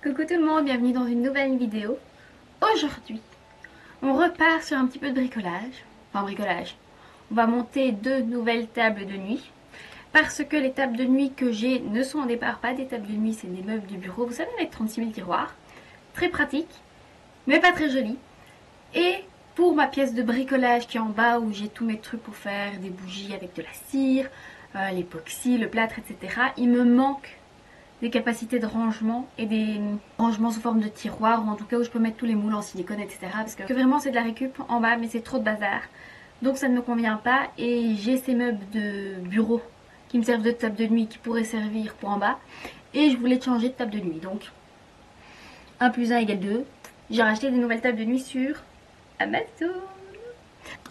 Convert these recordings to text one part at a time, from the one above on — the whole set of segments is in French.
Coucou tout le monde, bienvenue dans une nouvelle vidéo. Aujourd'hui, on repart sur un petit peu de bricolage. Enfin bricolage. On va monter 2 nouvelles tables de nuit. Parce que les tables de nuit que j'ai ne sont au départ pas des tables de nuit, c'est des meubles de bureau. Vous savez, avec 36 000 tiroirs. Très pratique, mais pas très joli. Et pour ma pièce de bricolage qui est en bas où j'ai tous mes trucs pour faire des bougies avec de la cire, l'époxy, le plâtre, etc. Il me manque des capacités de rangement et des rangements sous forme de tiroirs, ou en tout cas où je peux mettre tous les moules en silicone, etc. Parce que vraiment c'est de la récup en bas, mais c'est trop de bazar. Donc ça ne me convient pas et j'ai ces meubles de bureau qui me servent de table de nuit qui pourraient servir pour en bas. Et je voulais changer de table de nuit. Donc 1 plus 1 égale 2. J'ai racheté des nouvelles tables de nuit sur Amazon.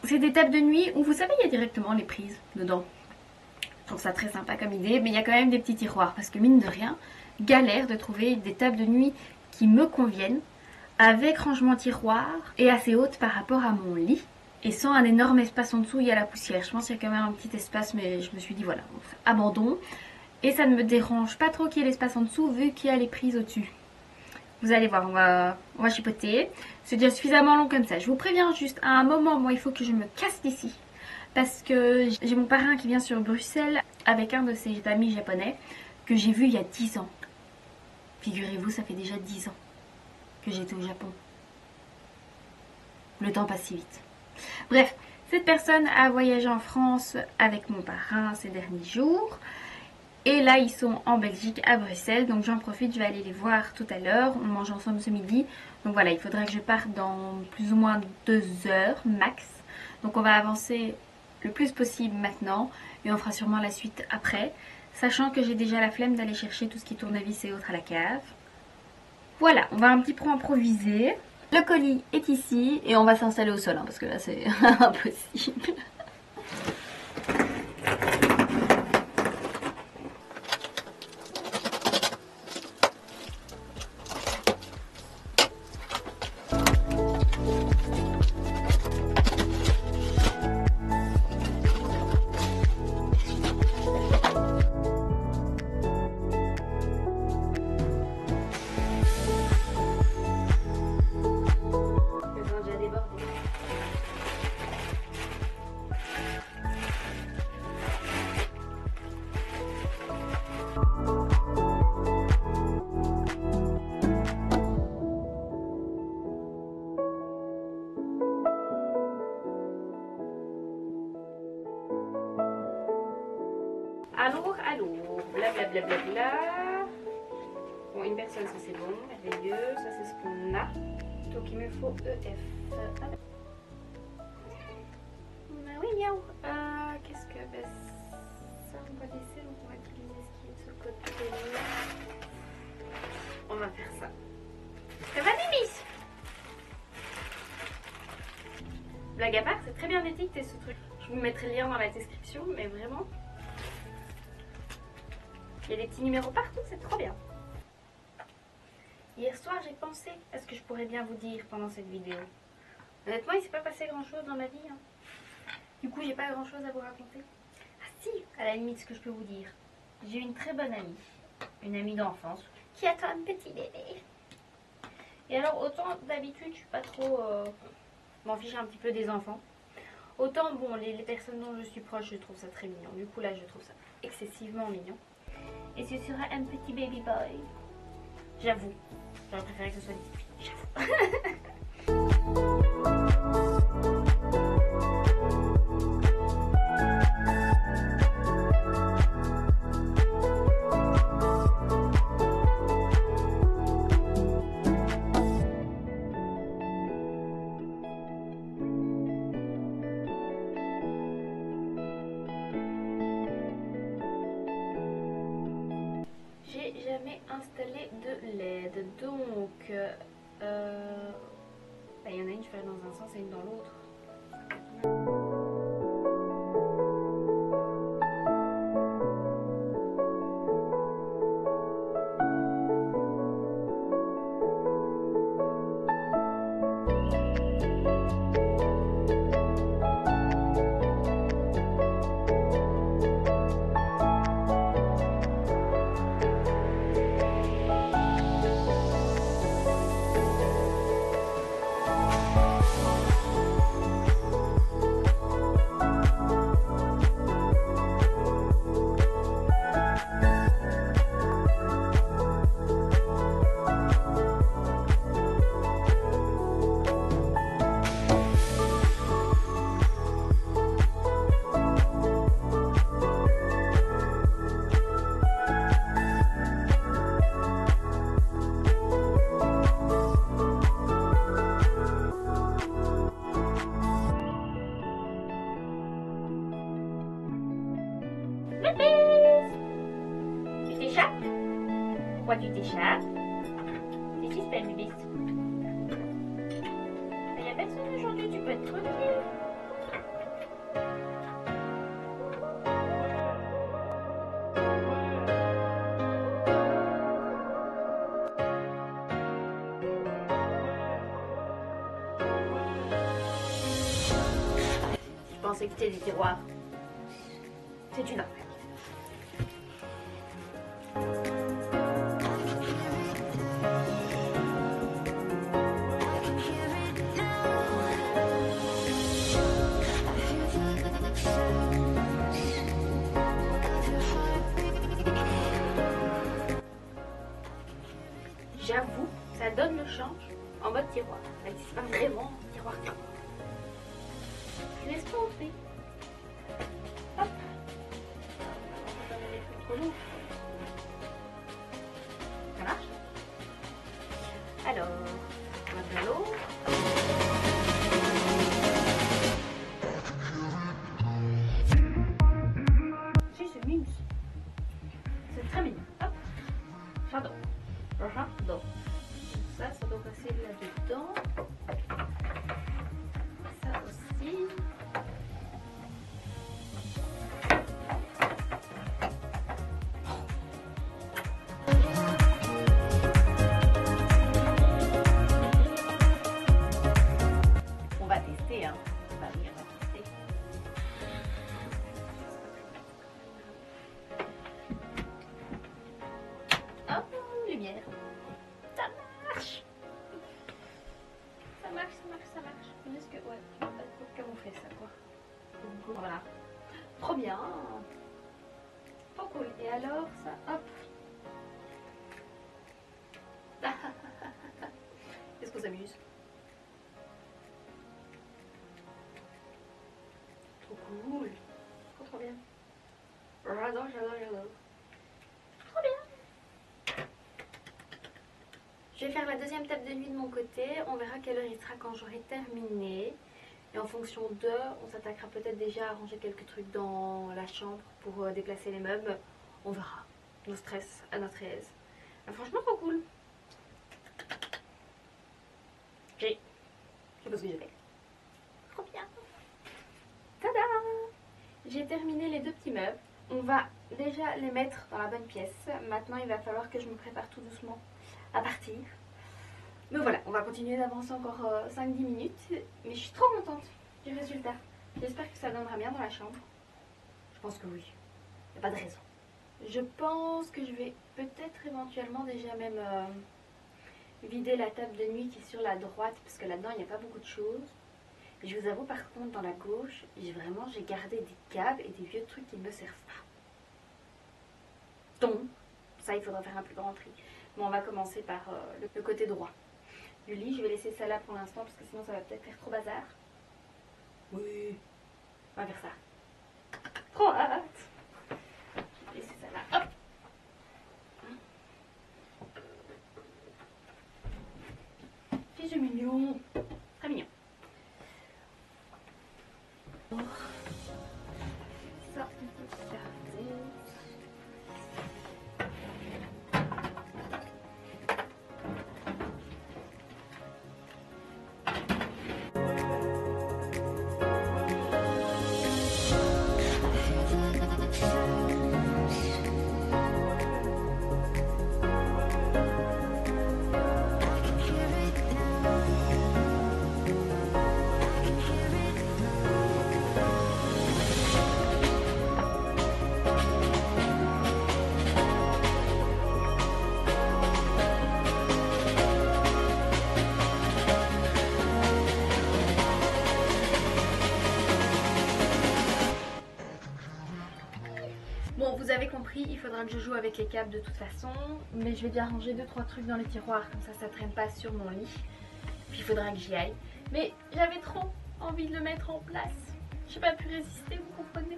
C'est des tables de nuit où vous savez il y a directement les prises dedans. Je trouve ça très sympa comme idée, mais il y a quand même des petits tiroirs parce que mine de rien, galère de trouver des tables de nuit qui me conviennent avec rangement tiroir et assez haute par rapport à mon lit et sans un énorme espace en dessous. Il y a la poussière, je pense qu'il y a quand même un petit espace, mais je me suis dit voilà, abandon. Et ça ne me dérange pas trop qu'il y ait l'espace en dessous vu qu'il y a les prises au-dessus. Vous allez voir, on va chipoter. C'est déjà suffisamment long comme ça. Je vous préviens juste, à un moment, moi il faut que je me casse d'ici. Parce que j'ai mon parrain qui vient sur Bruxelles avec un de ses amis japonais que j'ai vu il y a 10 ans. Figurez-vous, ça fait déjà 10 ans que j'étais au Japon. Le temps passe si vite. Bref, cette personne a voyagé en France avec mon parrain ces derniers jours. Et là, ils sont en Belgique, à Bruxelles. Donc j'en profite, je vais aller les voir tout à l'heure. On mange ensemble ce midi. Donc voilà, il faudrait que je parte dans plus ou moins 2 heures max. Donc on va avancer le plus possible maintenant et on fera sûrement la suite après, sachant que j'ai déjà la flemme d'aller chercher tout ce qui est tournevis et autres à la cave. Voilà, on va un petit peu improviser. Le colis est ici et on va s'installer au sol, hein, parce que là c'est impossible. Alors, blablabla. Bla, bla, bla. Bon, une personne, ça c'est bon, merveilleux, ça c'est ce qu'on a. Donc il me faut EF. Oui, miaou. Qu'est-ce que. Ben, ça, on va laisser, donc on va utiliser ce qui est de ce côté-là. On va faire ça. Ça va, Bimis? Blague à part, c'est très bien étiqueté ce truc. Je vous mettrai le lien dans la description, mais vraiment. Il y a des petits numéros partout, c'est trop bien. Hier soir, j'ai pensé à ce que je pourrais bien vous dire pendant cette vidéo. Honnêtement, il ne s'est pas passé grand chose dans ma vie. Hein. Du coup, j'ai pas grand chose à vous raconter. Ah si, à la limite, ce que je peux vous dire. J'ai une très bonne amie, une amie d'enfance, qui attend un petit bébé. Et alors, autant d'habitude, je suis pas trop... m'en fiche un petit peu des enfants. Autant, bon, les personnes dont je suis proche, je trouve ça très mignon. Du coup, là, je trouve ça excessivement mignon. Et ce sera un petit baby boy. J'avoue. J'aurais préféré que ce soit une petite fille. J'avoue. J'ai jamais installé de LED, donc il y en a une, je vais aller dans un sens et une dans l'autre. Pépis, tu t'échappes? Pourquoi tu t'échappes? Qu'est-ce qui se passe, Bébis? Il n'y a personne aujourd'hui, tu peux être tranquille. Je pensais que c'était des tiroirs. C'est une arnaque. J'avoue, ça donne le change en mode tiroir. Même si c'est pas vraiment un tiroir. Je laisse tomber. Hop. On va mettre trop lourd. Ça marche? Alors, on va faire l'eau. Si, c'est mignon. C'est très mignon. Hop. Shadow. Shadow. Ça doit passer là-dedans. Ça aussi. On va tester, hein. Bah oui, on va tester. Oh, lumière. Ça marche. Ça marche, ça marche, ça marche. Est-ce que, ouais, comme on fait ça, quoi. Voilà. Trop bien. Trop cool. Et alors, ça, hop. Est-ce qu'on s'amuse? Trop cool. Trop bien. J'adore, j'adore, j'adore. Trop bien. Je vais faire la deuxième table de nuit de mon côté. On verra quelle heure il sera quand j'aurai terminé. Et en fonction d'eux, on s'attaquera peut-être déjà à ranger quelques trucs dans la chambre pour déplacer les meubles. On verra. No stress, à notre aise. Franchement, trop cool. Je sais pas ce que j'ai fait. Trop bien. Tada! J'ai terminé les deux petits meubles. On va déjà les mettre dans la bonne pièce. Maintenant, il va falloir que je me prépare tout doucement à partir. Mais voilà, on va continuer d'avancer encore 5-10 minutes. Mais je suis trop contente du résultat. J'espère que ça donnera bien dans la chambre. Je pense que oui. Il n'y a pas de raison. Je pense que je vais peut-être éventuellement déjà même vider la table de nuit qui est sur la droite. Parce que là-dedans, il n'y a pas beaucoup de choses. Et je vous avoue par contre, dans la gauche, j'ai gardé des câbles et des vieux trucs qui ne me servent pas. Donc, ça, il faudra faire un plus grand tri. Bon, on va commencer par le côté droit du lit. Je vais laisser ça là pour l'instant parce que sinon ça va peut-être faire trop bazar. Oui, on va faire ça. Trop hâte. Je vais laisser ça là. Hop. C'est mignon. Très mignon. Ça, on peut garder. Bon, vous avez compris, il faudra que je joue avec les câbles de toute façon. Mais je vais bien ranger 2-3 trucs dans les tiroirs, comme ça traîne pas sur mon lit. Puis il faudra que j'y aille. Mais j'avais trop envie de le mettre en place. J'ai pas pu résister, vous comprenez?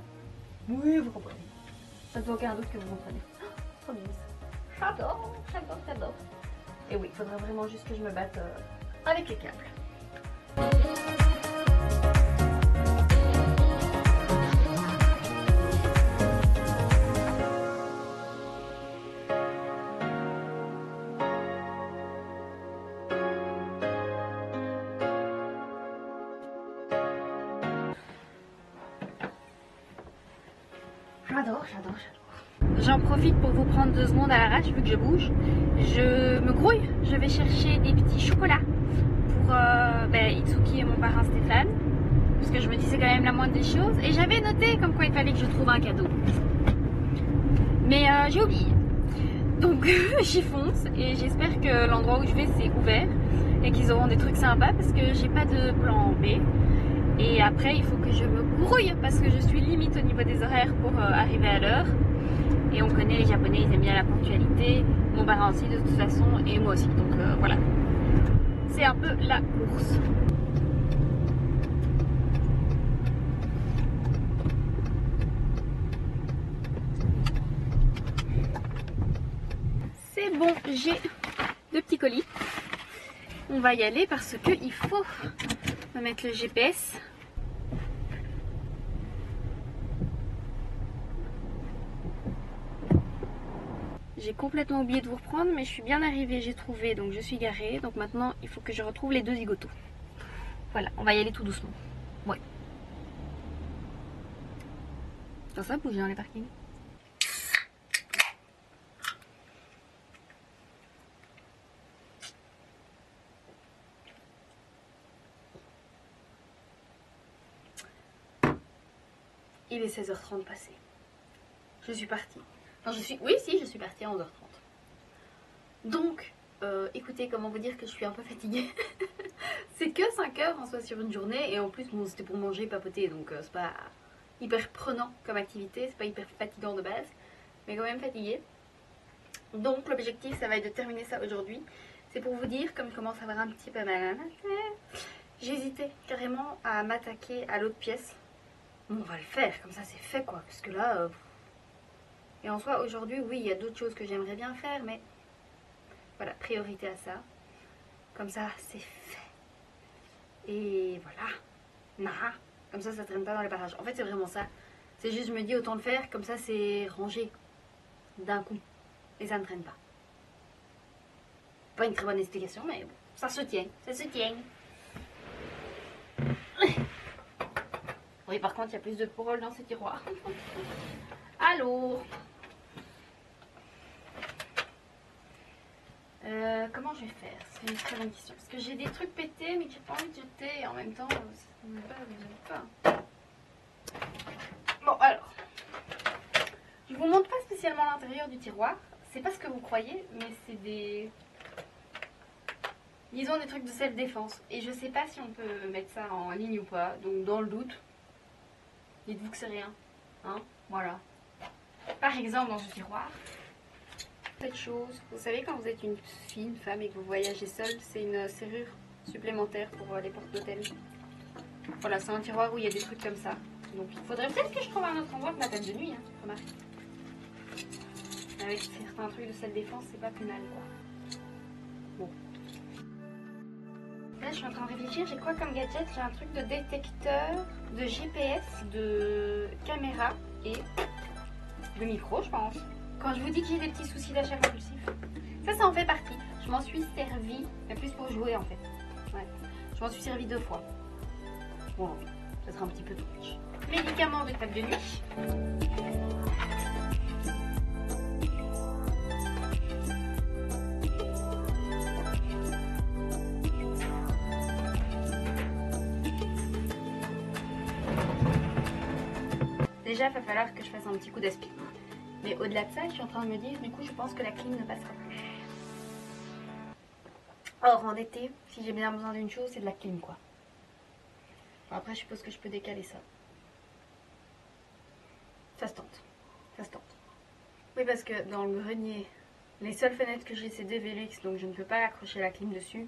Oui, vous comprenez. Ça ne fait aucun doute que vous comprenez. Oh, trop bien ça. J'adore, j'adore, j'adore. Et oui, il faudra vraiment juste que je me batte avec les câbles. J'adore. J'en profite pour vous prendre 2 secondes à l'arrache vu que je bouge. Je me grouille, je vais chercher des petits chocolats pour Itsuki et mon parrain Stéphane. Parce que je me dis c'est quand même la moindre des choses. Et j'avais noté comme quoi il fallait que je trouve un cadeau. Mais j'ai oublié. Donc j'y fonce et j'espère que l'endroit où je vais c'est ouvert et qu'ils auront des trucs sympas parce que j'ai pas de plan B. Et après il faut que je me grouille parce que je suis limite au niveau des horaires pour arriver à l'heure. Et on connaît les Japonais, ils aiment bien la ponctualité, mon parrain aussi de toute façon et moi aussi. Donc voilà, c'est un peu la course. C'est bon, j'ai 2 petits colis. On va y aller parce que il faut me mettre le GPS. J'ai complètement oublié de vous reprendre, mais je suis bien arrivée, j'ai trouvé, donc je suis garée. Donc maintenant, il faut que je retrouve les 2 zigotos. Voilà, on va y aller tout doucement. Ouais. Ça bouge dans les parkings. Il est 16h30 passé. Je suis partie. Enfin, je suis partie à 11h30. Donc, écoutez, comment vous dire que je suis un peu fatiguée. C'est que 5 heures en soi sur une journée. Et en plus, bon, c'était pour manger, papoter. Donc, c'est pas hyper prenant comme activité. C'est pas hyper fatigant de base. Mais quand même fatiguée. Donc, l'objectif, ça va être de terminer ça aujourd'hui. C'est pour vous dire, comme je commence à avoir un petit peu mal à la tête, j'hésitais carrément à m'attaquer à l'autre pièce. Bon, on va le faire, comme ça c'est fait quoi. Parce que là... Et en soi, aujourd'hui, oui, il y a d'autres choses que j'aimerais bien faire, mais voilà, priorité à ça. Comme ça, c'est fait. Et voilà. Nah. Comme ça traîne pas dans les parages. En fait, c'est vraiment ça. C'est juste, je me dis, autant le faire, comme ça, c'est rangé d'un coup. Et ça ne traîne pas. Pas une très bonne explication, mais bon, ça se tient. Ça se tient. Oui, par contre, il y a plus de paroles dans ces tiroirs. Allô. Comment je vais faire? C'est une très bonne question. Parce que j'ai des trucs pétés, mais que j'ai pas envie de jeter. Et en même temps, ça ne pas. Bon, alors. Je vous montre pas spécialement l'intérieur du tiroir. C'est pas ce que vous croyez, mais c'est des... Disons des trucs de self-défense. Et je sais pas si on peut mettre ça en ligne ou pas. Donc, dans le doute, dites-vous que c'est rien. Hein? Voilà. Par exemple, dans ce tiroir, cette chose, vous savez quand vous êtes une fille, une femme et que vous voyagez seule, c'est une serrure supplémentaire pour les portes d'hôtel. Voilà, c'est un tiroir où il y a des trucs comme ça. Donc il faudrait peut-être que je trouve un autre endroit que ma table de nuit, hein, remarque. Avec certains trucs de self-défense, c'est pas plus mal quoi. Bon. Là, je suis en train de réfléchir, j'ai quoi comme gadget? J'ai un truc de détecteur, de GPS, de caméra et de micro, je pense. Quand je vous dis que j'ai des petits soucis d'achat compulsif, ça en fait partie. Je m'en suis servi, mais plus pour jouer en fait. Ouais. Je m'en suis servi 2 fois. Bon, ça sera un petit peu dommage. Médicaments de table de nuit. Déjà, il va falloir que je fasse un petit coup d'aspi. Mais au-delà de ça, je suis en train de me dire, du coup, je pense que la clim ne passera plus. Or, en été, si j'ai bien besoin d'une chose, c'est de la clim, quoi. Bon, après, je suppose que je peux décaler ça. Ça se tente. Ça se tente. Oui, parce que dans le grenier, les seules fenêtres que j'ai, c'est des Velux, donc je ne peux pas accrocher la clim dessus.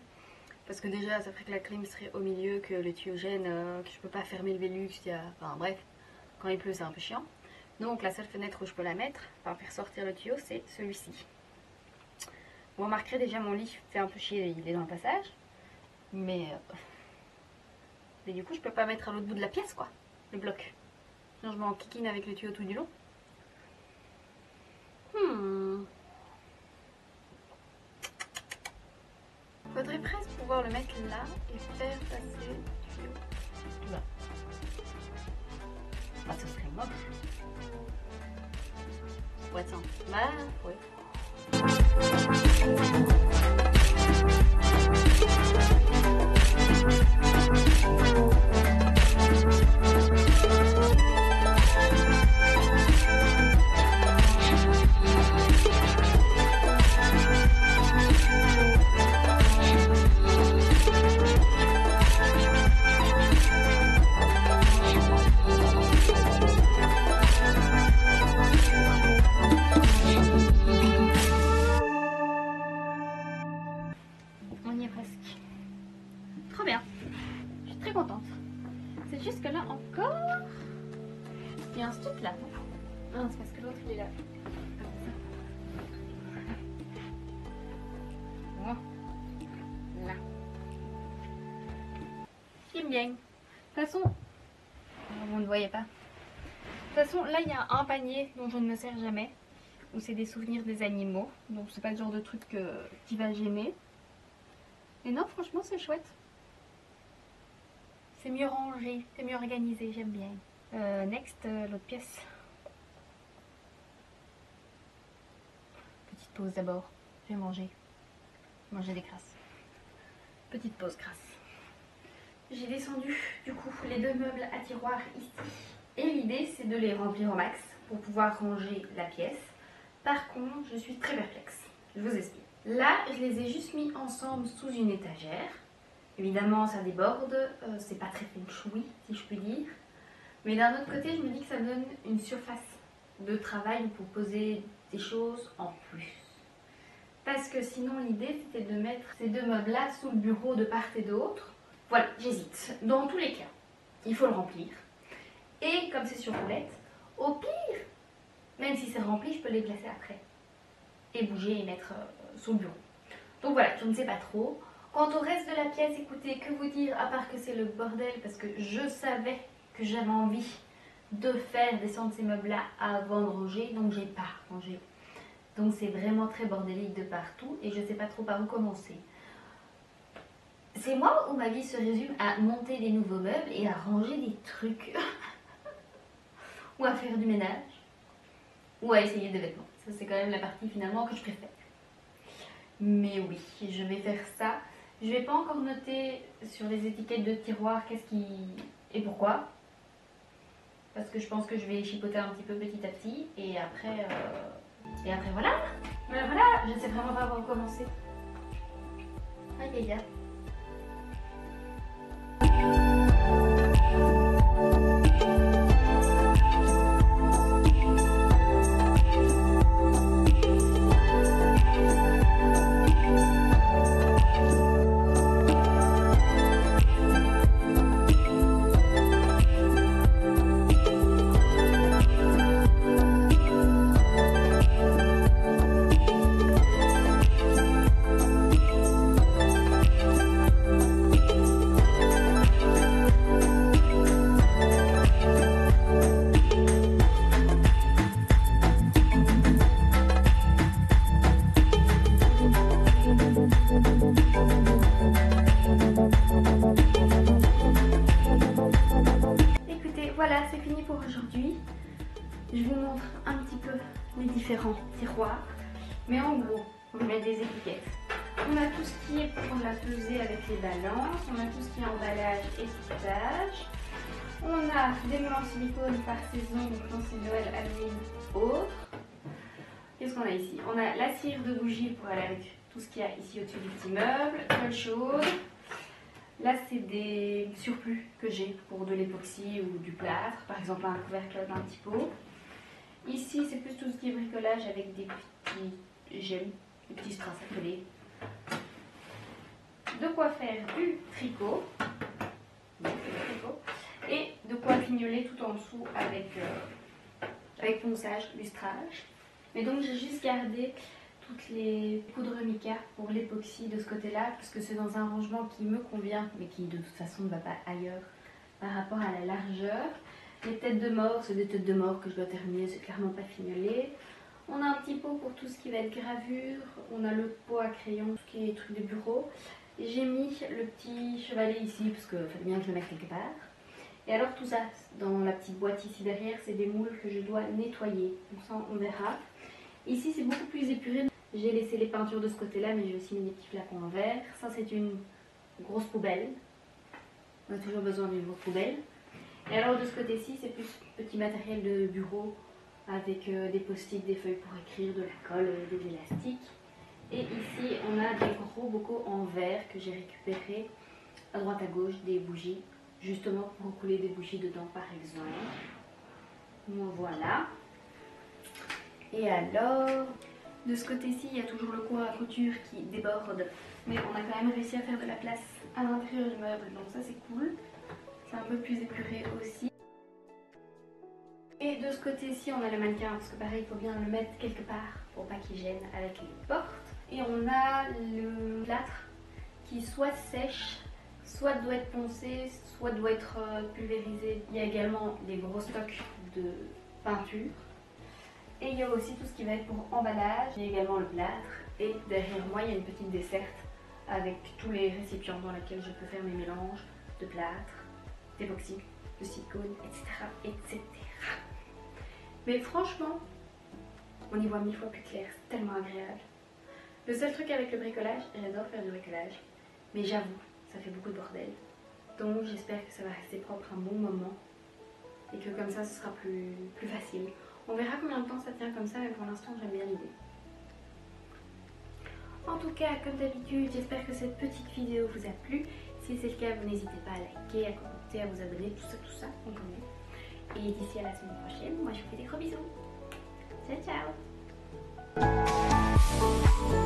Parce que déjà, ça ferait que la clim serait au milieu, que le tuyau gêne, que je peux pas fermer le Velux. Enfin, bref, quand il pleut, c'est un peu chiant. Donc la seule fenêtre où je peux la mettre, enfin faire sortir le tuyau, c'est celui-ci. Vous remarquerez déjà mon lit fait un peu chier, il est dans le passage. Mais du coup je peux pas mettre à l'autre bout de la pièce quoi, le bloc. Sinon je m'en kikine avec le tuyau tout du long. Faudrait presque pouvoir le mettre là et faire passer le tuyau là. Ah, ça serait moche. pour être simple. Bah, oui. On y est presque. Trop bien. Je suis très contente. C'est juste que là encore, il y a un stup là. Non, c'est parce que l'autre il est là. Là. J'aime bien. De toute façon, vous ne voyez pas. De toute façon, là il y a un panier dont je ne me sers jamais. Où c'est des souvenirs des animaux. Donc c'est pas le genre de truc qui va gêner. Et non, franchement, c'est chouette. C'est mieux rangé, c'est mieux organisé, j'aime bien. Next, l'autre pièce. Petite pause d'abord. Je vais manger. Manger des crasses. Petite pause grasse. J'ai descendu du coup les 2 meubles à tiroir ici. Et l'idée c'est de les remplir au max pour pouvoir ranger la pièce. Par contre, je suis très perplexe. Je vous explique. Là, je les ai juste mis ensemble sous une étagère. Évidemment, ça déborde. C'est pas très feng shui, si je puis dire. Mais d'un autre côté, je me dis que ça me donne une surface de travail pour poser des choses en plus. Parce que sinon, l'idée, c'était de mettre ces 2 meubles-là sous le bureau de part et d'autre. Voilà, j'hésite. Dans tous les cas, il faut le remplir. Et comme c'est sur roulette, au pire, même si c'est rempli, je peux les placer après. Et bouger et mettre sous le bureau. Donc voilà, je ne sais pas trop. Quant au reste de la pièce, écoutez, que vous dire, à part que c'est le bordel, parce que je savais que j'avais envie de faire descendre ces meubles-là avant de ranger, donc j'ai pas rangé. Donc c'est vraiment très bordélique de partout et je ne sais pas trop par où commencer. C'est moi où ma vie se résume à monter des nouveaux meubles et à ranger des trucs. Ou à faire du ménage. Ou à essayer des vêtements. Ça c'est quand même la partie finalement que je préfère. Mais oui, je vais faire ça. Je vais pas encore noter sur les étiquettes de tiroirs qu'est-ce qui et pourquoi. Parce que je pense que je vais chipoter un petit peu petit à petit. Et après voilà. Voilà, je ne sais vraiment pas par où commencer. Aïe aïe aïe. Voilà, c'est fini pour aujourd'hui. Je vous montre un petit peu les différents tiroirs. Mais en gros, on va mettre des étiquettes. On a tout ce qui est pour la peser avec les balances. On a tout ce qui est emballage, étiquetage. On a des moules en silicone par saison, donc quand c'est Noël, Halloween, autres. Qu'est-ce qu'on a ici? On a la cire de bougie pour aller avec tout ce qu'il y a ici au-dessus du petit meuble. Colle chaude. Là, c'est des surplus que j'ai pour de l'époxy ou du plâtre, par exemple un couvercle d'un petit pot. Ici, c'est plus tout ce qui est bricolage avec des petits gemmes, des petits strass à coller. De quoi faire du tricot. Et de quoi fignoler tout en dessous avec ponçage, lustrage. Mais donc, j'ai juste gardé toutes les poudres mica pour l'époxy de ce côté-là, parce que c'est dans un rangement qui me convient, mais qui de toute façon ne va pas ailleurs par rapport à la largeur. Les têtes de mort, c'est des têtes de mort que je dois terminer, c'est clairement pas fignolé. On a un petit pot pour tout ce qui va être gravure, on a le pot à crayon, tout ce qui est truc de bureau. J'ai mis le petit chevalet ici, parce qu'il fallait bien que je le mette quelque part. Et alors tout ça, dans la petite boîte ici derrière, c'est des moules que je dois nettoyer, donc ça on verra. Ici c'est beaucoup plus épuré. J'ai laissé les peintures de ce côté-là, mais j'ai aussi mis des petits flacons en verre. Ça c'est une grosse poubelle. On a toujours besoin d'une grosse poubelle. Et alors de ce côté-ci, c'est plus petit matériel de bureau avec des post-it, des feuilles pour écrire, de la colle, des élastiques. Et ici, on a des gros bocaux en verre que j'ai récupérés à droite à gauche, des bougies, justement pour couler des bougies dedans par exemple. Voilà. Et alors, de ce côté-ci, il y a toujours le coin à couture qui déborde, mais on a quand même réussi à faire de la place à l'intérieur du meuble, donc ça c'est cool. C'est un peu plus épuré aussi. Et de ce côté-ci, on a le mannequin, parce que pareil, il faut bien le mettre quelque part pour pas qu'il gêne avec les portes. Et on a le plâtre qui soit sèche, soit doit être poncé, soit doit être pulvérisé. Il y a également des gros stocks de peinture. Et il y a aussi tout ce qui va être pour emballage. Il y a également le plâtre. Et derrière moi, il y a une petite desserte avec tous les récipients dans lesquels je peux faire mes mélanges de plâtre, d'époxy, de silicone, etc., etc. Mais franchement, on y voit 1000 fois plus clair, c'est tellement agréable. Le seul truc avec le bricolage, j'adore faire du bricolage, mais j'avoue, ça fait beaucoup de bordel. Donc j'espère que ça va rester propre un bon moment et que comme ça ce sera plus facile. On verra combien de temps ça tient comme ça, mais pour l'instant j'aime bien l'idée. En tout cas, comme d'habitude, j'espère que cette petite vidéo vous a plu. Si c'est le cas, vous n'hésitez pas à liker, à commenter, à vous abonner, tout ça, on connaît. Et d'ici à la semaine prochaine, moi je vous fais des gros bisous. Ciao, ciao!